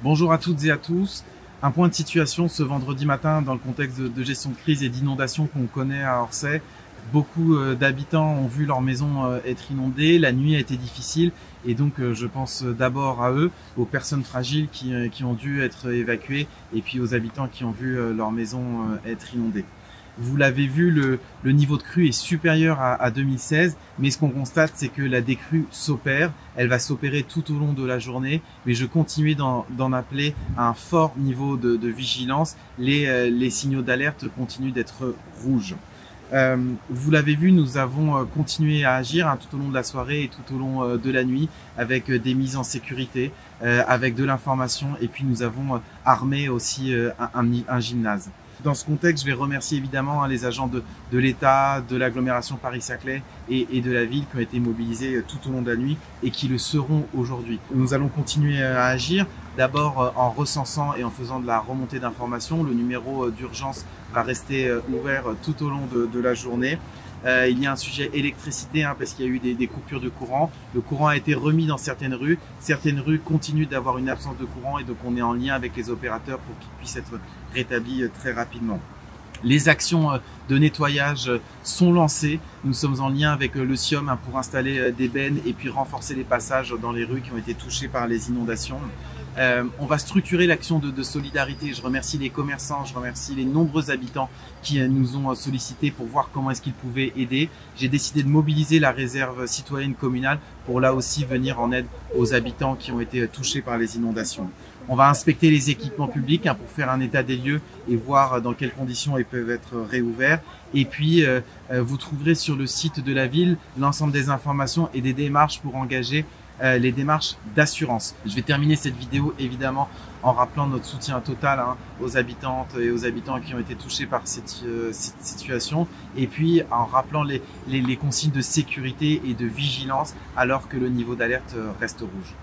Bonjour à toutes et à tous. Un point de situation ce vendredi matin dans le contexte de gestion de crise et d'inondation qu'on connaît à Orsay. Beaucoup d'habitants ont vu leur maison être inondée, la nuit a été difficile et donc je pense d'abord à eux, aux personnes fragiles qui ont dû être évacuées et puis aux habitants qui ont vu leur maison être inondée. Vous l'avez vu, le niveau de crue est supérieur à 2016, mais ce qu'on constate, c'est que la décrue s'opère. Elle va s'opérer tout au long de la journée, mais je continue d'en appeler à un fort niveau de vigilance. Les signaux d'alerte continuent d'être rouges. Vous l'avez vu, nous avons continué à agir tout au long de la soirée et tout au long de la nuit avec des mises en sécurité, avec de l'information et puis nous avons armé aussi un gymnase. Dans ce contexte, je vais remercier évidemment les agents de l'État, de l'agglomération Paris-Saclay et de la ville qui ont été mobilisés tout au long de la nuit et qui le seront aujourd'hui. Nous allons continuer à agir, d'abord en recensant et en faisant de la remontée d'informations. Le numéro d'urgence va rester ouvert tout au long de la journée. Il y a un sujet électricité parce qu'il y a eu des coupures de courant. Le courant a été remis dans certaines rues. Certaines rues continuent d'avoir une absence de courant et donc on est en lien avec les opérateurs pour qu'ils puissent être rétablis très rapidement. Les actions de nettoyage sont lancées. Nous sommes en lien avec le SIOM pour installer des bennes et puis renforcer les passages dans les rues qui ont été touchées par les inondations. On va structurer l'action de solidarité. Je remercie les commerçants, je remercie les nombreux habitants qui nous ont sollicités pour voir comment est-ce qu'ils pouvaient aider. J'ai décidé de mobiliser la réserve citoyenne communale pour là aussi venir en aide aux habitants qui ont été touchés par les inondations. On va inspecter les équipements publics pour faire un état des lieux et voir dans quelles conditions ils peuvent être réouverts. Et puis, vous trouverez sur le site de la ville l'ensemble des informations et des démarches pour engager les démarches d'assurance. Je vais terminer cette vidéo évidemment en rappelant notre soutien total aux habitantes et aux habitants qui ont été touchés par cette situation et puis en rappelant les consignes de sécurité et de vigilance alors que le niveau d'alerte reste rouge.